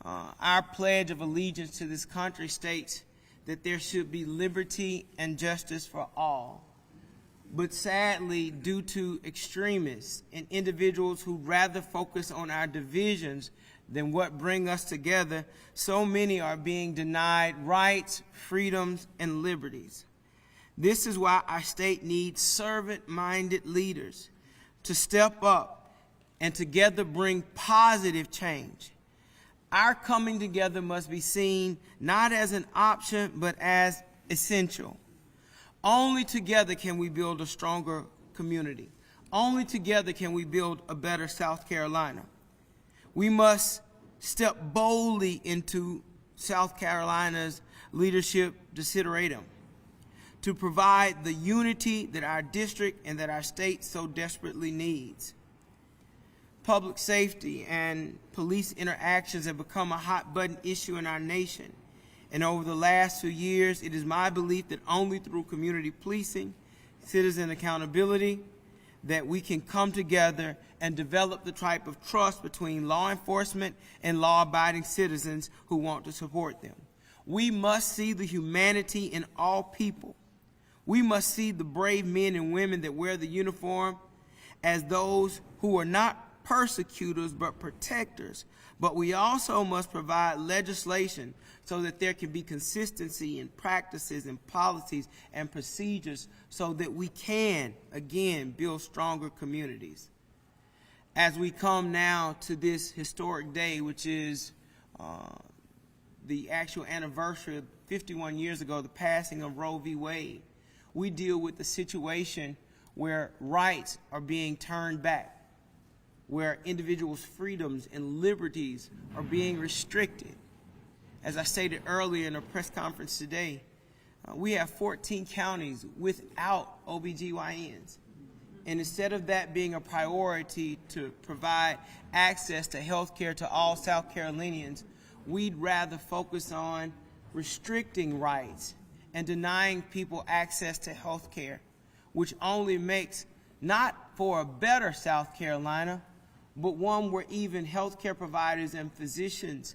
Our pledge of allegiance to this country states that there should be liberty and justice for all. But sadly, due to extremists and individuals who rather focus on our divisions than what bring us together, so many are being denied rights, freedoms, and liberties. This is why our state needs servant-minded leaders to step up and together bring positive change. Our coming together must be seen not as an option, but as essential. Only together can we build a stronger community. Only together can we build a better South Carolina. We must step boldly into South Carolina's leadership desideratum to provide the unity that our district and that our state so desperately needs. Public safety and police interactions have become a hot-button issue in our nation. And over the last few years, it is my belief that only through community policing, citizen accountability, that we can come together and develop the type of trust between law enforcement and law-abiding citizens who want to support them. We must see the humanity in all people. We must see the brave men and women that wear the uniform as those who are not persecutors but protectors. But we also must provide legislation so that there can be consistency in practices and policies and procedures so that we can, again, build stronger communities. As we come now to this historic day, which is the actual anniversary of 51 years ago, the passing of Roe v. Wade, we deal with the situation where rights are being turned back, where individuals' freedoms and liberties are being restricted. As I stated earlier in a press conference today, we have 14 counties without OBGYNs. And instead of that being a priority to provide access to health care to all South Carolinians, we'd rather focus on restricting rights and denying people access to health care, which only makes not for a better South Carolina, but one where even healthcare providers and physicians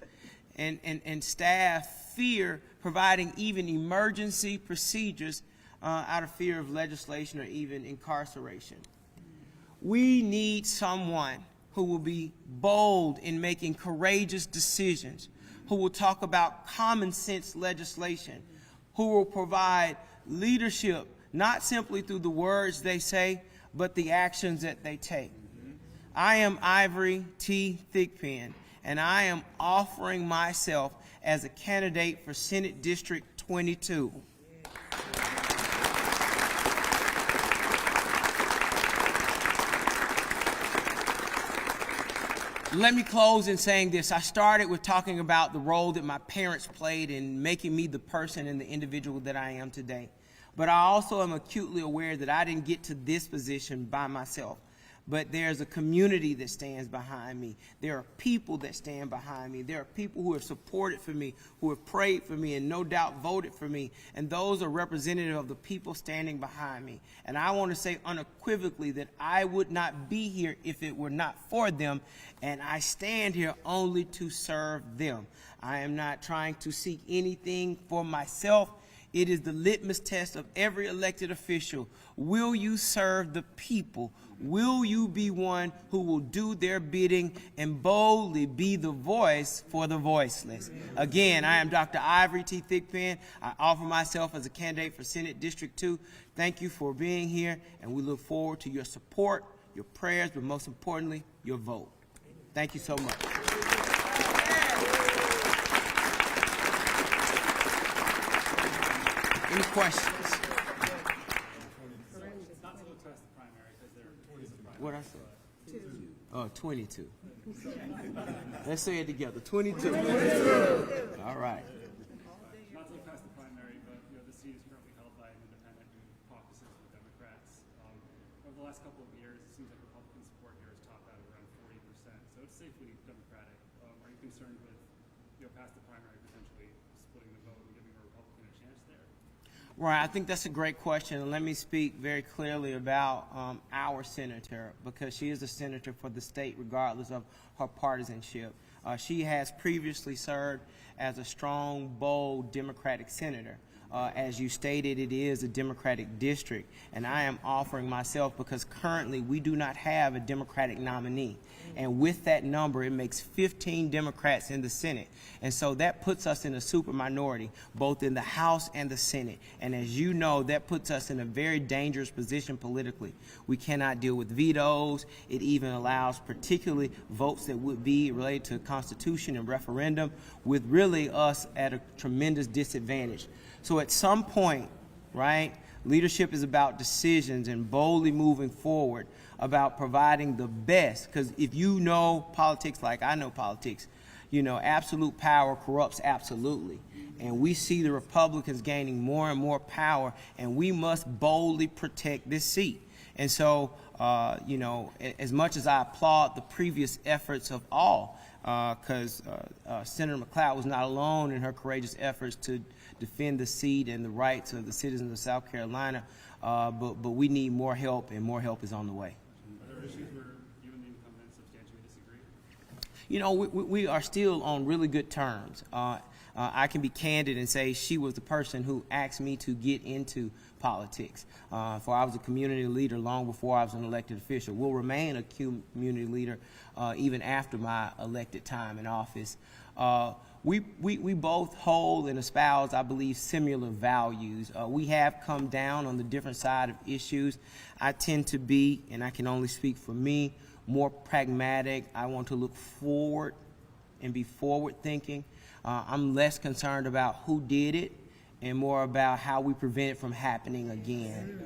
and staff fear providing even emergency procedures out of fear of legislation or even incarceration. We need someone who will be bold in making courageous decisions, who will talk about common sense legislation, who will provide leadership not simply through the words they say, but the actions that they take. I am Ivory T. Thigpen, and I am offering myself as a candidate for Senate District 22. Let me close in saying this. I started with talking about the role that my parents played in making me the person and the individual that I am today. But I also am acutely aware that I didn't get to this position by myself. But there's a community that stands behind me. There are people that stand behind me. There are people who have supported for me, who have prayed for me, and no doubt voted for me. And those are representative of the people standing behind me. And I want to say unequivocally that I would not be here if it were not for them. And I stand here only to serve them. I am not trying to seek anything for myself. It is the litmus test of every elected official. Will you serve the people? Will you be one who will do their bidding and boldly be the voice for the voiceless? Again, I am Dr. Ivory T. Thigpen. I offer myself as a candidate for Senate District 2. Thank you for being here, and we look forward to your support, your prayers, but most importantly, your vote. Thank you so much. Any questions? What I said? Oh, 22. Let's say it together. 22. All right. Not to look past the primary, but the seat is currently held by an independent who caucuses with Democrats. Over the last couple of years, it seems like Republican support here has topped out at around 40%. So it's safely Democratic. Are you concerned with, past the primary potentially splitting the vote and giving a Republican a chance there? Right, I think that's a great question, and let me speak very clearly about our senator, because she is a senator for the state regardless of her partisanship. She has previously served as a strong, bold Democratic senator. As you stated, it is a Democratic district, and I am offering myself because currently we do not have a Democratic nominee. And with that number, it makes 15 Democrats in the Senate. And so that puts us in a super minority, both in the House and the Senate. And as you know, that puts us in a very dangerous position politically. We cannot deal with vetoes. It even allows particularly votes that would be related to the Constitution and referendum, with really us at a tremendous disadvantage. So at some point, right, leadership is about decisions and boldly moving forward, about providing the best. Because if you know politics like I know politics, you know, absolute power corrupts absolutely. And we see the Republicans gaining more and more power, and we must boldly protect this seat. And so, you know, as much as I applaud the previous efforts of all, because Senator McLeod was not alone in her courageous efforts to defend the seat and the rights of the citizens of South Carolina, but we need more help, and more help is on the way. Are there issues where you and the incumbent substantially disagree? You know, we are still on really good terms. I can be candid and say she was the person who asked me to get into politics. For I was a community leader long before I was an elected official. Will remain a community leader even after my elected time in office. We both hold and espouse, I believe, similar values. We have come down on the different side of issues. I tend to be, and I can only speak for me, more pragmatic. I want to look forward and be forward thinking. I'm less concerned about who did it and more about how we prevent it from happening again.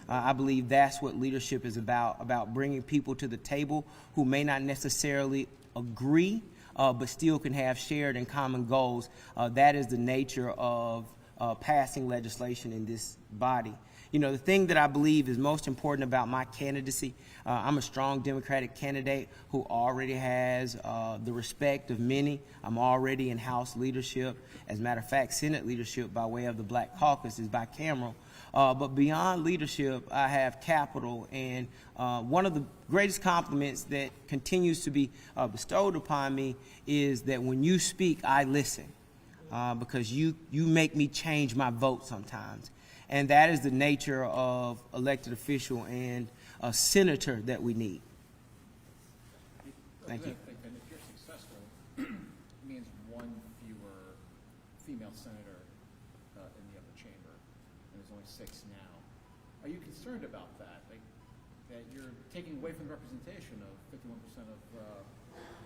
I believe that's what leadership is about bringing people to the table who may not necessarily agree, but still can have shared and common goals. That is the nature of passing legislation in this body. You know, the thing that I believe is most important about my candidacy, I'm a strong Democratic candidate who already has the respect of many. I'm already in House leadership. As a matter of fact, Senate leadership by way of the Black Caucus is bicameral. But beyond leadership, I have capital, and one of the greatest compliments that continues to be bestowed upon me is that when you speak, I listen, because you make me change my vote sometimes. And that is the nature of elected official and a senator that we need. Thank you. And if you're successful, it means one fewer female senator in the upper chamber, and there's only 6 now. Are you concerned about that? Like, that you're taking away from the representation of 51% of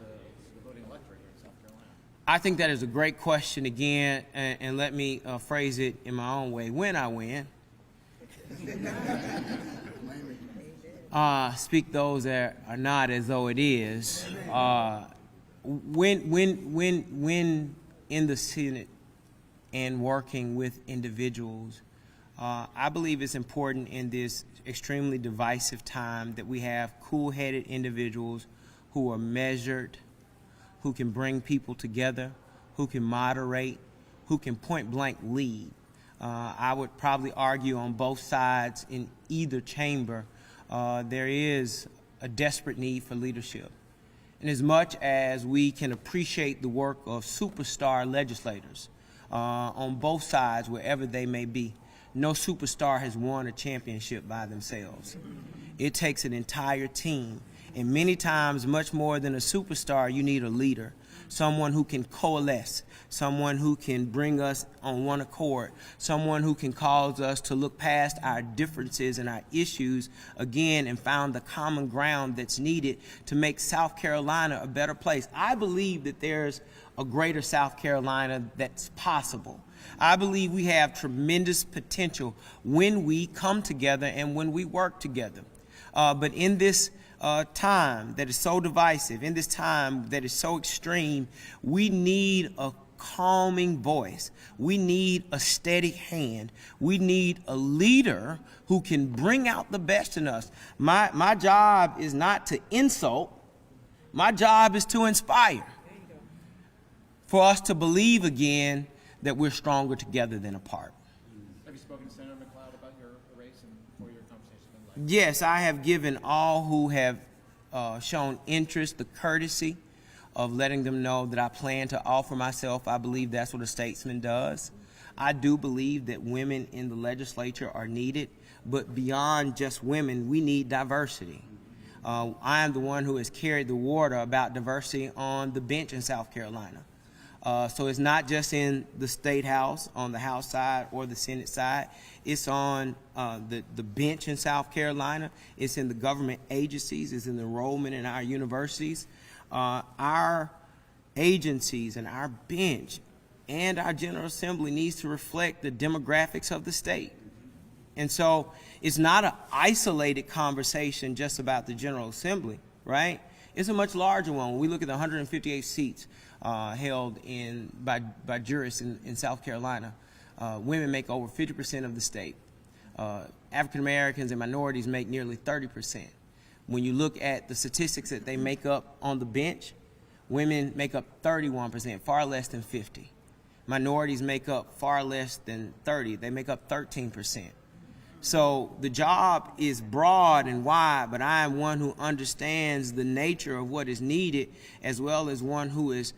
the voting electorate here in South Carolina? I think that is a great question again, and let me phrase it in my own way. When I win, speak those that are not as though it is. When in the Senate and working with individuals, I believe it's important in this extremely divisive time that we have cool-headed individuals who are measured, who can bring people together, who can moderate, who can point-blank lead. I would probably argue on both sides in either chamber, there is a desperate need for leadership. And as much as we can appreciate the work of superstar legislators on both sides, wherever they may be, no superstar has won a championship by themselves. It takes an entire team. And many times, much more than a superstar, you need a leader, someone who can coalesce, someone who can bring us on one accord, someone who can cause us to look past our differences and our issues again and find the common ground that's needed to make South Carolina a better place. I believe that there's a greater South Carolina that's possible. I believe we have tremendous potential when we come together and when we work together. But in this time that is so divisive, in this time that is so extreme, we need a calming voice. We need a steady hand. We need a leader who can bring out the best in us. My job is not to insult. My job is to inspire. For us to believe again that we're stronger together than apart. Have you spoken to Senator McLeod about your race and what your conversation been like? Yes, I have given all who have shown interest the courtesy of letting them know that I plan to offer myself. I believe that's what a statesman does. I do believe that women in the legislature are needed, but beyond just women, we need diversity. I am the one who has carried the water about diversity on the bench in South Carolina. So it's not just in the State House, on the House side or the Senate side. It's on the bench in South Carolina. It's in the government agencies. It's in the enrollment in our universities. Our agencies and our bench and our General Assembly needs to reflect the demographics of the state. And so it's not an isolated conversation just about the General Assembly, right? It's a much larger one. When we look at the 158 seats held by jurists in South Carolina, women make over 50% of the state. African Americans and minorities make nearly 30%. When you look at the statistics that they make up on the bench, women make up 31%, far less than 50. Minorities make up far less than 30. They make up 13%. So the job is broad and wide, but I am one who understands the nature of what is needed, as well as one who is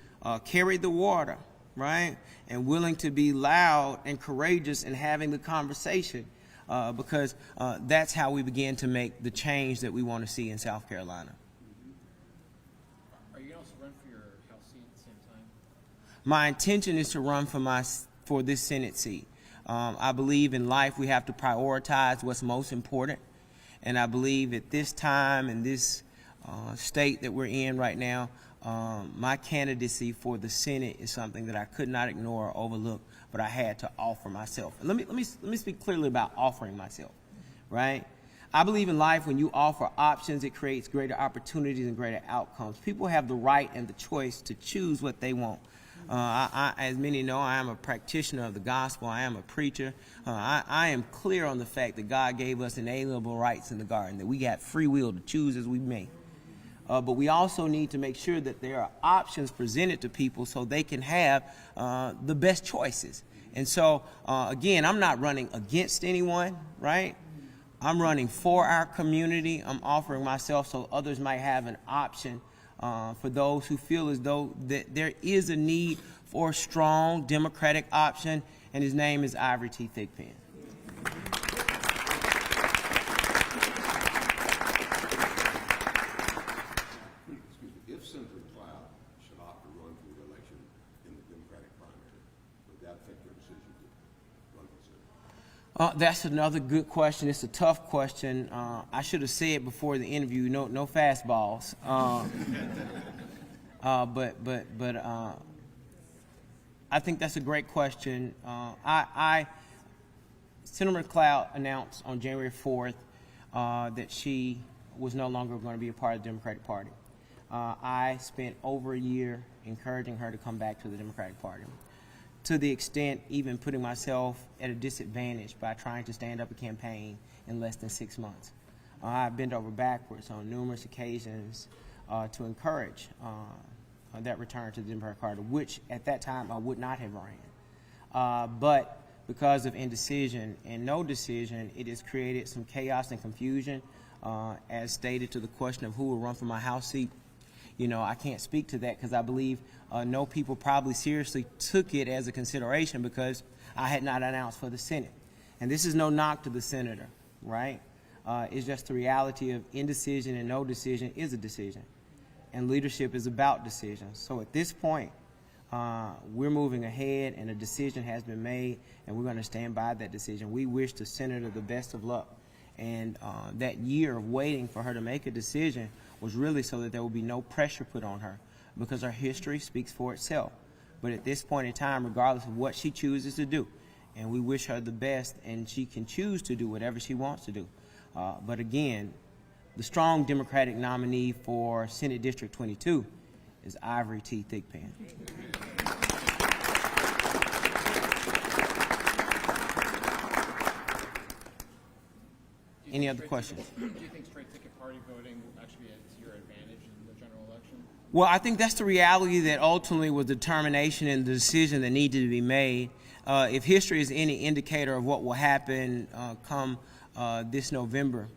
carried the water, right? And willing to be loud and courageous in having the conversation, because that's how we begin to make the change that we want to see in South Carolina. Are you going to run for your House seat at the same time? My intention is to run for this Senate seat. I believe in life we have to prioritize what's most important, and I believe at this time in this state that we're in right now, my candidacy for the Senate is something that I could not ignore or overlook, but I had to offer myself. And let me speak clearly about offering myself, right? I believe in life when you offer options, it creates greater opportunities and greater outcomes. People have the right and the choice to choose what they want. As many know, I am a practitioner of the gospel. I am a preacher. I am clear on the fact that God gave us inalienable rights in the garden, that we got free will to choose as we may. But we also need to make sure that there are options presented to people so they can have the best choices. And so, again, I'm not running against anyone, right? I'm running for our community. I'm offering myself so others might have an option for those who feel as though that there is a need for a strong Democratic option, and his name is Ivory Thigpen. If Senator Cloud should opt to run for the election in the Democratic primary, would that affect your decision to run for Senate? That's another good question. It's a tough question. I should have said before the interview, no fastballs. But I think that's a great question. Senator Cloud announced on January 4th that she was no longer going to be a part of the Democratic Party. I spent over a year encouraging her to come back to the Democratic Party, to the extent even putting myself at a disadvantage by trying to stand up a campaign in less than 6 months. I bent over backwards on numerous occasions to encourage that return to the Democratic Party, which at that time I would not have ran. But because of indecision and no decision, it has created some chaos and confusion. As stated to the question of who will run for my House seat, you know, I can't speak to that because I believe no people probably seriously took it as a consideration because I had not announced for the Senate. And this is no knock to the senator, right? It's just the reality of indecision, and no decision is a decision. And leadership is about decisions. So at this point, we're moving ahead, and a decision has been made, and we're going to stand by that decision. We wish the senator the best of luck. And that year of waiting for her to make a decision was really so that there would be no pressure put on her, because her history speaks for itself. But at this point in time, regardless of what she chooses to do, and we wish her the best, and she can choose to do whatever she wants to do. But again, the strong Democratic nominee for Senate District 22 is Ivory Thigpen. Any other questions? Do you think straight ticket party voting will actually be to your advantage in the general election? Well, I think that's the reality that ultimately was the determination and the decision that needed to be made. If history is any indicator of what will happen come this November,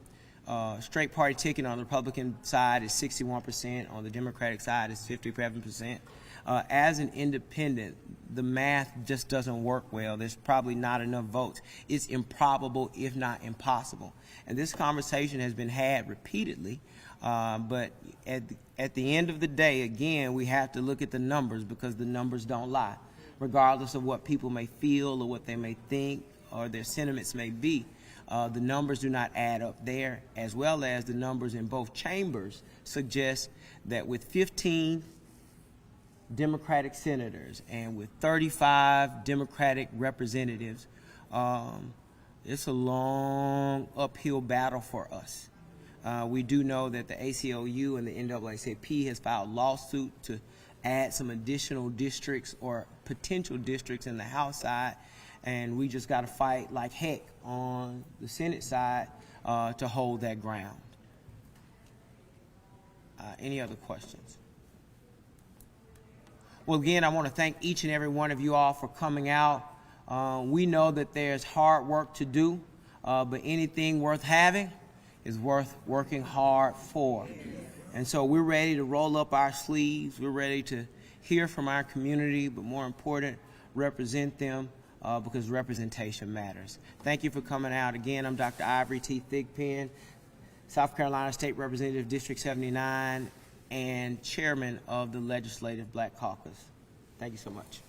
straight party ticket on the Republican side is 61%, on the Democratic side is 57%. As an independent, the math just doesn't work well. There's probably not enough votes. It's improbable, if not impossible. And this conversation has been had repeatedly, but at the end of the day, again, we have to look at the numbers, because the numbers don't lie. Regardless of what people may feel or what they may think or their sentiments may be, the numbers do not add up there, as well as the numbers in both chambers suggest that with 15 Democratic senators and with 35 Democratic representatives, it's a long uphill battle for us. We do know that the ACLU and the NAACP has filed lawsuit to add some additional districts or potential districts in the House side, and we just got to fight like heck on the Senate side to hold that ground. Any other questions? Well, again, I want to thank each and every one of you all for coming out. We know that there's hard work to do, but anything worth having is worth working hard for. And so we're ready to roll up our sleeves. We're ready to hear from our community, but more important, represent them, because representation matters. Thank you for coming out. Again, I'm Dr. Ivory T. Thigpen, South Carolina State Representative, District 79, and Chairman of the Legislative Black Caucus. Thank you so much.